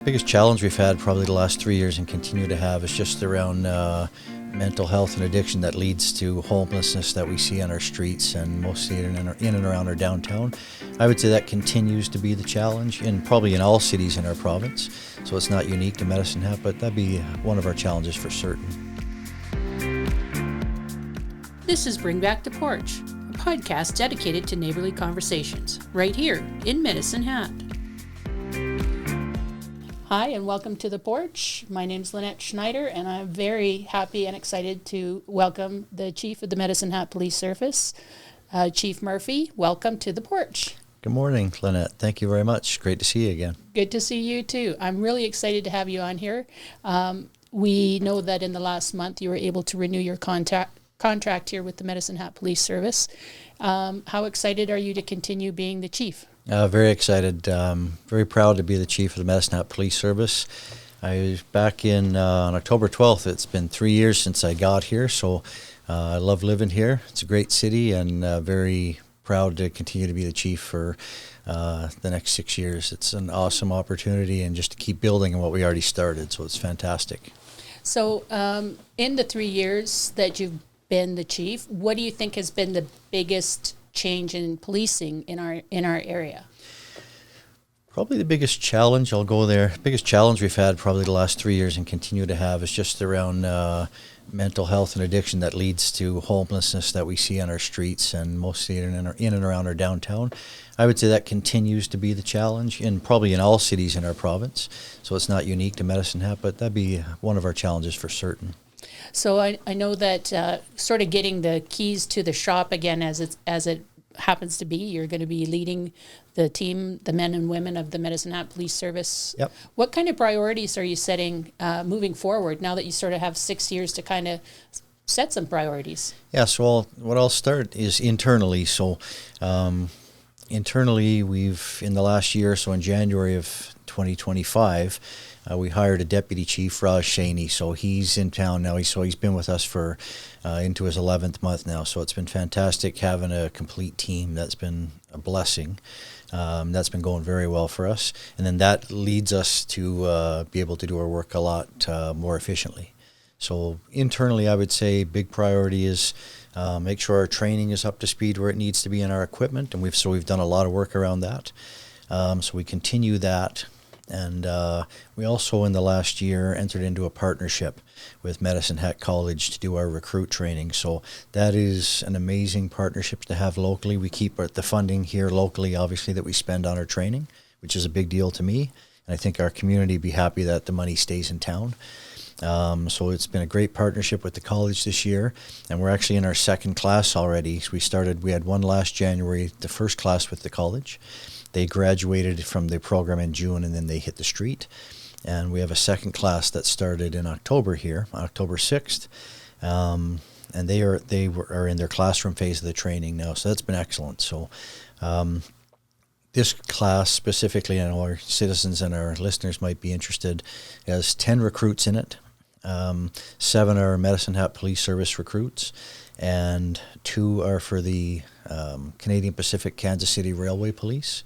Biggest challenge we've had probably the last 3 years and continue to have is just around mental health and addiction that leads to homelessness that we see on our streets and mostly in and around our downtown. I would say that continues to be the challenge probably in all cities in our province. So it's not unique to Medicine Hat, but that'd be one of our challenges for certain. This is Bring Back the Porch, a podcast dedicated to neighborly conversations, right here in Medicine Hat. Hi, and welcome to the Porch. My name is Lynette Schneider, and I'm very happy and excited to welcome the Chief of the Medicine Hat Police Service, Chief Murphy. Welcome to the Porch. Good morning, Lynette. Thank you very much. Great to see you again. Good to see you too. I'm really excited to have you on here. We know that in the last month you were able to renew your contract here with the Medicine Hat Police Service. How excited are you to continue being the chief? Very excited. Very proud to be the chief of the Medicine Hat Police Service. I was back on October 12th. It's been 3 years since I got here, so I love living here. It's a great city, and very proud to continue to be the chief for the next 6 years. It's an awesome opportunity, and just to keep building on what we already started, so it's fantastic. So in the 3 years that you've been the chief, what do you think has been the biggest change in policing in our area? Probably the biggest challenge, I'll go there, biggest challenge we've had probably the last 3 years and continue to have is just around mental health and addiction that leads to homelessness that we see on our streets and mostly in and around our downtown. I would say that continues to be the challenge probably in all cities in our province. So it's not unique to Medicine Hat, but that'd be one of our challenges for certain. So I know that sort of getting the keys to the shop again as it happens to be, you're going to be leading the team, the men and women of the Medicine Hat Police Service. Yep. What kind of priorities are you setting moving forward now that you sort of have 6 years to kind of set some priorities? Yeah, so what I'll start is internally. So internally, we've, in the last year, so in January of 2025, we hired a deputy chief, Raj Shaney. So he's in town now. He's been with us for into his 11th month now. So it's been fantastic having a complete team. That's been a blessing. That's been going very well for us. And then that leads us to be able to do our work a lot more efficiently. So internally, I would say big priority is make sure our training is up to speed where it needs to be in our equipment. And we've done a lot of work around that. So we continue that. And we also, in the last year, entered into a partnership with Medicine Hat College to do our recruit training. So that is an amazing partnership to have locally. We keep the funding here locally, obviously, that we spend on our training, which is a big deal to me. And I think our community would be happy that the money stays in town. So it's been a great partnership with the college this year, and we're actually in our second class already. We had one last January, the first class with the college. They graduated from the program in June, and then they hit the street. And we have a second class that started in October here, October 6th. And they are in their classroom phase of the training now, so that's been excellent. So this class specifically, I know our citizens and our listeners might be interested, has 10 recruits in it. 7 are Medicine Hat Police Service recruits, and 2 are for the Canadian Pacific Kansas City Railway Police,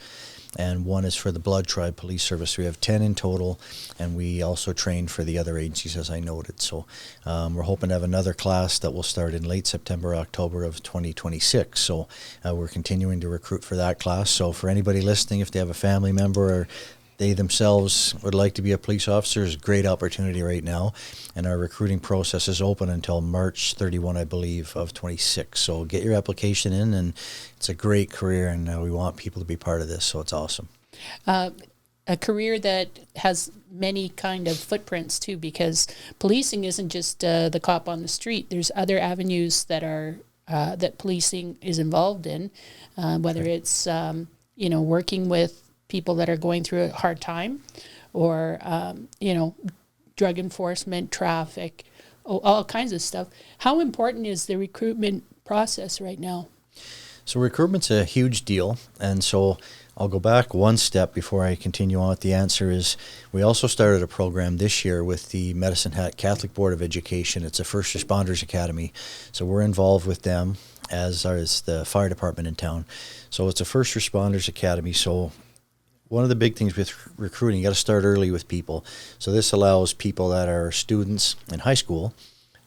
and 1 is for the Blood Tribe Police Service. We have 10 in total, and we also train for the other agencies, as I noted. So we're hoping to have another class that will start in late September, October of 2026. So we're continuing to recruit for that class. So for anybody listening, if they have a family member or they themselves would like to be a police officer, is a great opportunity right now. And our recruiting process is open until March 31, I believe, of 26. So get your application in, and it's a great career, and we want people to be part of this, so it's awesome. A career that has many kind of footprints too, because policing isn't just the cop on the street. There's other avenues that are that policing is involved in, whether it's working with people that are going through a hard time, or drug enforcement, traffic, all kinds of stuff. How important is the recruitment process right now? So recruitment's a huge deal, and so I'll go back one step before I continue on with the answer. Is we also started a program this year with the Medicine Hat Catholic Board of Education. It's a First Responders Academy, so we're involved with them, as is the fire department in town. So it's a First Responders Academy, so one of the big things with recruiting, you got to start early with people. So this allows people that are students in high school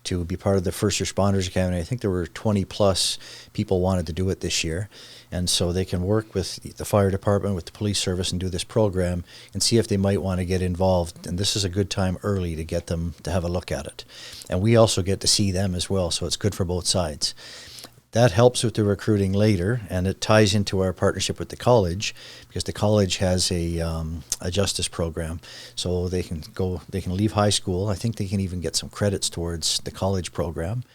to be part of the First Responders Academy. I think there were 20 plus people wanted to do it this year. And so they can work with the fire department, with the police service, and do this program and see if they might want to get involved. And this is a good time early to get them to have a look at it. And we also get to see them as well, so it's good for both sides. That helps with the recruiting later, and it ties into our partnership with the college, because the college has a justice program, so they can leave high school. I think they can even get some credits towards the college program,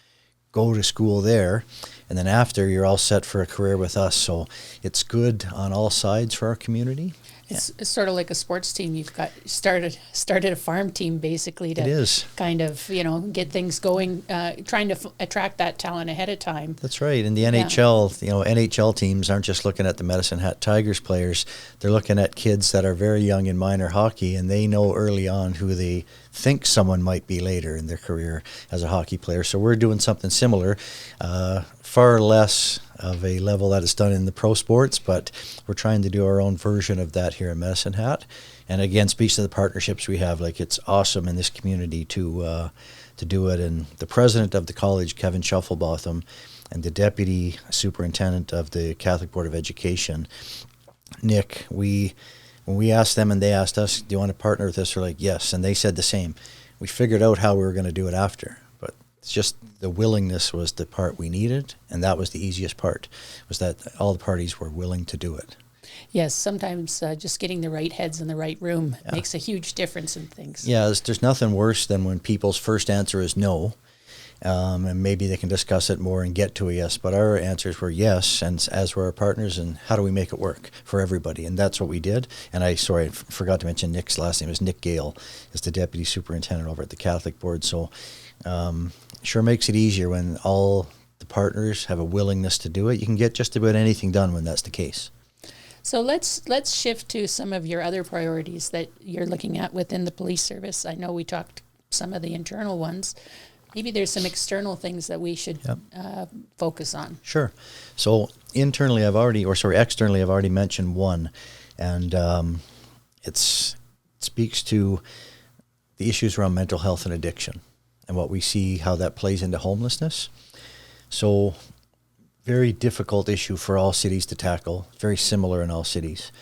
go to school there, and then after, you're all set for a career with us. So it's good on all sides for our community. It's sort of like a sports team. You've got started a farm team basically to It is. kind of, get things going, trying to attract that talent ahead of time. That's right. And the NHL, NHL teams aren't just looking at the Medicine Hat Tigers players. They're looking at kids that are very young in minor hockey, and they know early on who they think someone might be later in their career as a hockey player. So we're doing something similar, far less of a level that is done in the pro sports, but we're trying to do our own version of that here in Medicine Hat. And again, speaks to the partnerships we have. Like, it's awesome in this community to do it. And the president of the college, Kevin Shufflebotham, and the deputy superintendent of the Catholic Board of Education, Nick, when we asked them and they asked us, do you want to partner with us? We're like, yes. And they said the same. We figured out how we were going to do it after. But it's just the willingness was the part we needed. And that was the easiest part, was that all the parties were willing to do it. Yes, sometimes just getting the right heads in the right room makes a huge difference in things. Yeah, there's nothing worse than when people's first answer is no. And maybe they can discuss it more and get to a yes. But our answers were yes, and as were our partners, and how do we make it work for everybody? And that's what we did. And I forgot to mention Nick's last name is Nick Gale, is the deputy superintendent over at the Catholic Board. So sure makes it easier when all the partners have a willingness to do it. You can get just about anything done when that's the case. So let's shift to some of your other priorities that you're looking at within the police service. I know we talked some of the internal ones. Maybe there's some external things that we should focus on. Sure. So externally, I've already mentioned one, and it speaks to the issues around mental health and addiction, and what we see how that plays into homelessness. So, very difficult issue for all cities to tackle. Very similar in all cities.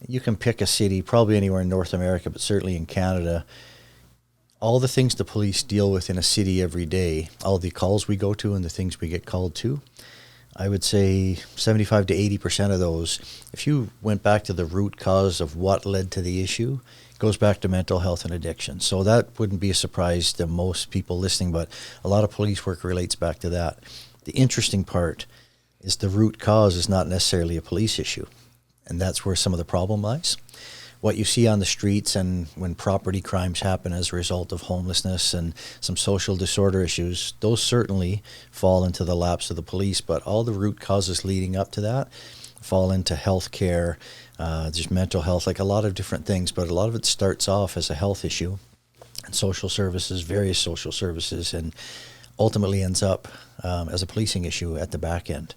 You can pick a city, probably anywhere in North America, but certainly in Canada. All the things the police deal with in a city every day, all the calls we go to and the things we get called to, I would say 75 to 80% of those, if you went back to the root cause of what led to the issue, it goes back to mental health and addiction. So that wouldn't be a surprise to most people listening, but a lot of police work relates back to that. The interesting part is the root cause is not necessarily a police issue, and that's where some of the problem lies. What you see on the streets and when property crimes happen as a result of homelessness and some social disorder issues, those certainly fall into the laps of the police, but all the root causes leading up to that fall into health care, just mental health, like a lot of different things, but a lot of it starts off as a health issue and social services, various social services, and ultimately ends up as a policing issue at the back end,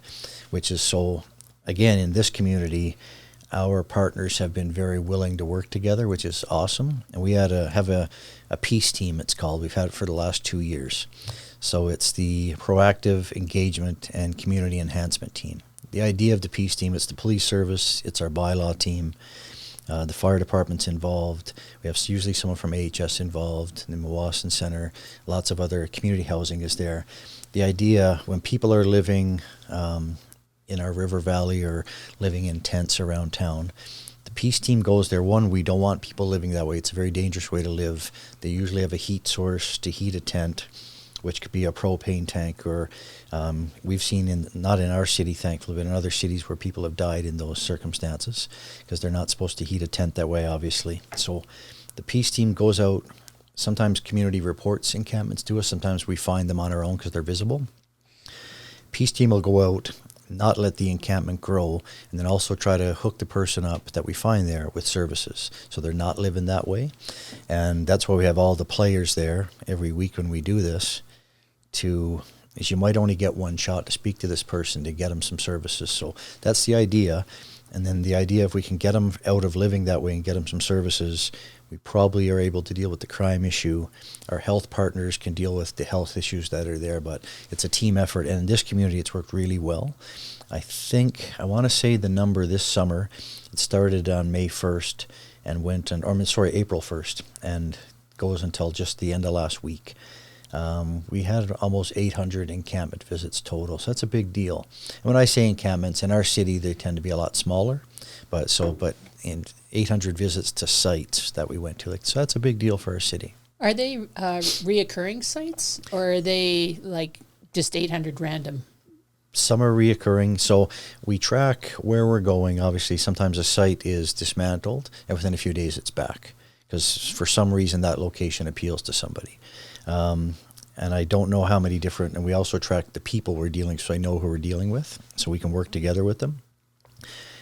which is so, again, in this community, our partners have been very willing to work together, which is awesome. And we have a peace team, it's called. We've had it for the last 2 years. So it's the proactive engagement and community enhancement team. The idea of the peace team, it's the police service, it's our bylaw team, the fire department's involved. We have usually someone from AHS involved, the Mawasson Center, lots of other community housing is there. The idea, when people are living in our river valley or living in tents around town, the peace team goes there. One, we don't want people living that way. It's a very dangerous way to live. They usually have a heat source to heat a tent, which could be a propane tank, or we've seen, not in our city, thankfully, but in other cities where people have died in those circumstances because they're not supposed to heat a tent that way, obviously. So the peace team goes out. Sometimes community reports encampments to us. Sometimes we find them on our own because they're visible. Peace team will go out, not let the encampment grow, and then also try to hook the person up that we find there with services, so they're not living that way. And that's why we have all the players there every week when we do this, is you might only get one shot to speak to this person to get them some services. So that's the idea. And then the idea, if we can get them out of living that way and get them some services, we probably are able to deal with the crime issue. Our health partners can deal with the health issues that are there, but it's a team effort. And in this community, it's worked really well. I want to say the number this summer, it started on May 1st and went, April 1st, and goes until just the end of last week. We had almost 800 encampment visits total, so that's a big deal. And when I say encampments, in our city, they tend to be a lot smaller, but in 800 visits to sites that we went to, so that's a big deal for our city. Are they reoccurring sites, or are they like just 800 random? Some are reoccurring, so we track where we're going. Obviously, sometimes a site is dismantled, and within a few days it's back, because for some reason that location appeals to somebody. And I don't know how many different, and we also track the people we're dealing, so I know who we're dealing with, so we can work together with them.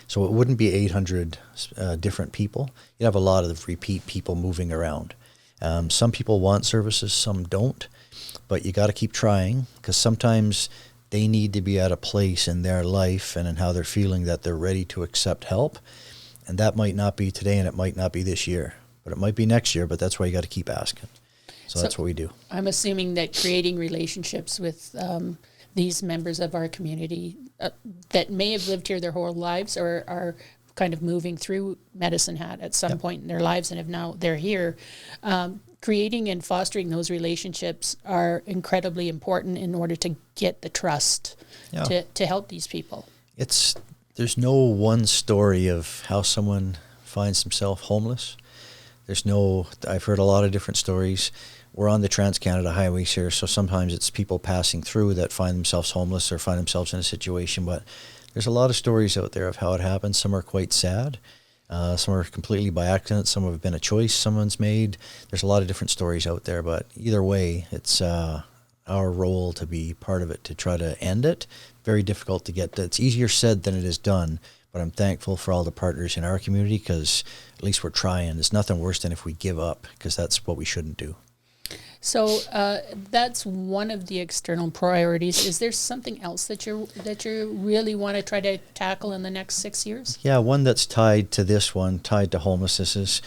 So it wouldn't be 800 different people. You'd have a lot of repeat people moving around. Some people want services, some don't, but you got to keep trying, because sometimes they need to be at a place in their life and in how they're feeling that they're ready to accept help. And that might not be today, and it might not be this year, but it might be next year, but that's why you got to keep asking. So that's what we do. I'm assuming that creating relationships with these members of our community that may have lived here their whole lives, or are kind of moving through Medicine Hat at some point in their lives and they're here. Creating and fostering those relationships are incredibly important in order to get the trust to help these people. There's no one story of how someone finds themselves homeless. I've heard a lot of different stories. We're on the Trans-Canada highways here, so sometimes it's people passing through that find themselves homeless or find themselves in a situation, but there's a lot of stories out there of how it happens. Some are quite sad. Some are completely by accident. Some have been a choice someone's made. There's a lot of different stories out there, but either way, it's our role to be part of it, to try to end it. Very difficult to get. It's easier said than it is done, but I'm thankful for all the partners in our community, because at least we're trying. It's nothing worse than if we give up, because that's what we shouldn't do. So that's one of the external priorities. Is there something else that you really want to try to tackle in the next 6 years? Yeah, one that's tied to this one, tied to homelessness, is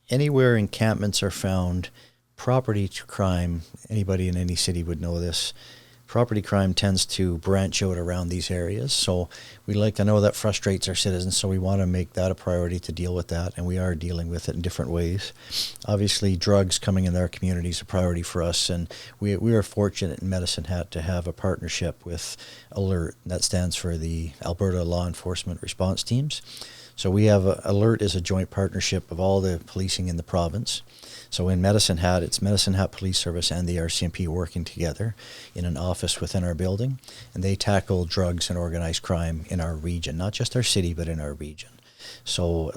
anywhere encampments are found, property crime, anybody in any city would know this, property crime tends to branch out around these areas. So I know that frustrates our citizens, so we want to make that a priority to deal with that, and we are dealing with it in different ways. Obviously, drugs coming in our community is a priority for us, and we are fortunate in Medicine Hat to have a partnership with ALERT. That stands for the Alberta Law Enforcement Response Teams. So we have ALERT is a joint partnership of all the policing in the province. So in Medicine Hat, it's Medicine Hat Police Service and the RCMP working together in an office within our building, and they tackle drugs and organized crime in our region, not just our city, but in our region. So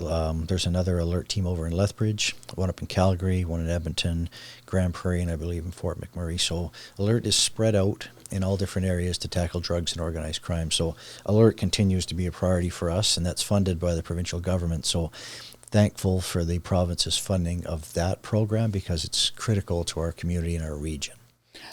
there's another ALERT team over in Lethbridge, one up in Calgary, one in Edmonton, Grand Prairie, and I believe in Fort McMurray. So ALERT is spread out in all different areas to tackle drugs and organized crime. So ALERT continues to be a priority for us, and that's funded by the provincial government. So thankful for the province's funding of that program, because it's critical to our community and our region.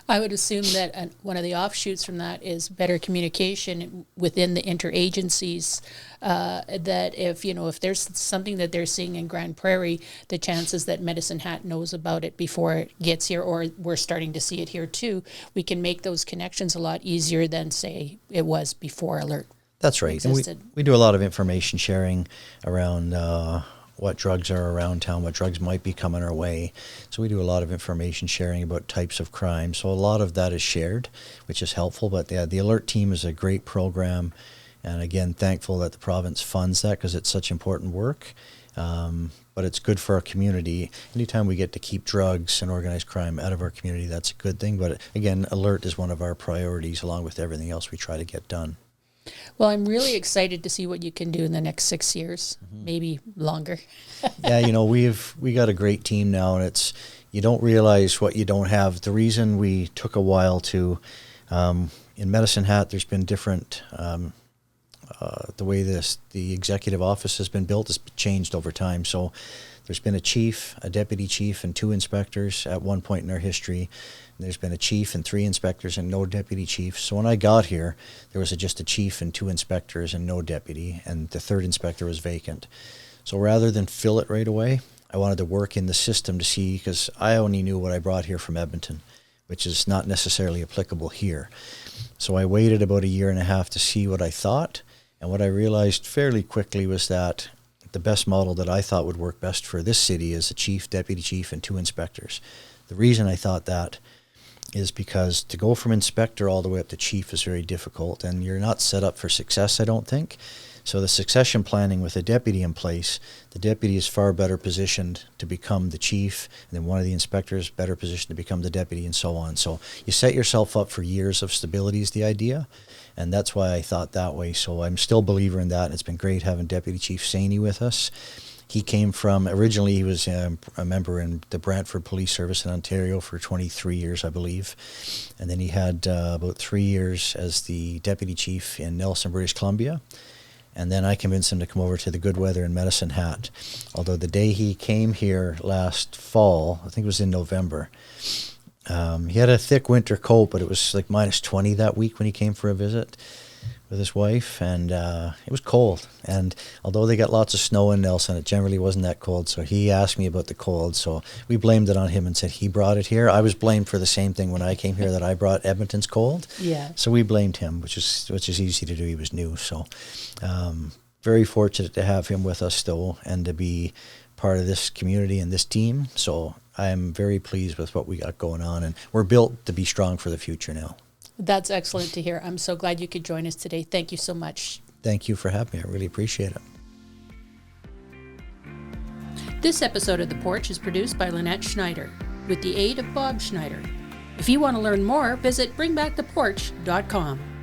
I would assume that one of the offshoots from that is better communication within the interagencies. That if there's something that they're seeing in Grand Prairie, the chances that Medicine Hat knows about it before it gets here, or we're starting to see it here too, we can make those connections a lot easier than, say, it was before ALERT. That's right. Existed. And we do a lot of information sharing around what drugs are around town, what drugs might be coming our way. So we do a lot of information sharing about types of crime. So a lot of that is shared, which is helpful. But the ALERT team is a great program. And again, thankful that the province funds that, because it's such important work. But it's good for our community. Anytime we get to keep drugs and organized crime out of our community, that's a good thing. But again, ALERT is one of our priorities, along with everything else we try to get done. Well, I'm really excited to see what you can do in the next 6 years, maybe longer. Yeah, we got a great team now, and you don't realize what you don't have. The reason we took a while to, in Medicine Hat, there's been different, the way the executive office has been built has changed over time. So There's been a chief, a deputy chief, and 2 inspectors at one point in our history. There's been a chief and 3 inspectors and no deputy chief. So when I got here, there was just a chief and 2 inspectors and no deputy, and the 3rd inspector was vacant. So rather than fill it right away, I wanted to work in the system to see, because I only knew what I brought here from Edmonton, which is not necessarily applicable here. So I waited about a year and a half to see what I thought, and what I realized fairly quickly was that the best model that I thought would work best for this city is a chief, deputy chief, and 2 inspectors. The reason I thought that is because to go from inspector all the way up to chief is very difficult, and you're not set up for success, I don't think. So the succession planning with a deputy in place, the deputy is far better positioned to become the chief, and then one of the inspectors better positioned to become the deputy, and so on. So you set yourself up for years of stability is the idea, and that's why I thought that way. So I'm still a believer in that, and it's been great having Deputy Chief Saney with us. He came from, originally he was a member in the Brantford Police Service in Ontario for 23 years, I believe. And then he had about 3 years as the deputy chief in Nelson, British Columbia. And then I convinced him to come over to the Good Weather in Medicine Hat. Although the day he came here last fall, I think it was in November, he had a thick winter coat, but it was like minus 20 that week when he came for a visit with his wife, and it was cold. And although they got lots of snow in Nelson, it generally wasn't that cold. So he asked me about the cold, so we blamed it on him and said he brought it here. I was blamed for the same thing when I came here, that I brought Edmonton's cold. Yeah. So we blamed him, which is easy to do. He was new, so very fortunate to have him with us though, and to be part of this community and this team. So I am very pleased with what we got going on, and we're built to be strong for the future now. That's excellent to hear. I'm so glad you could join us today. Thank you so much. Thank you for having me. I really appreciate it. This episode of The Porch is produced by Lynette Schneider with the aid of Bob Schneider. If you want to learn more, visit bringbacktheporch.com.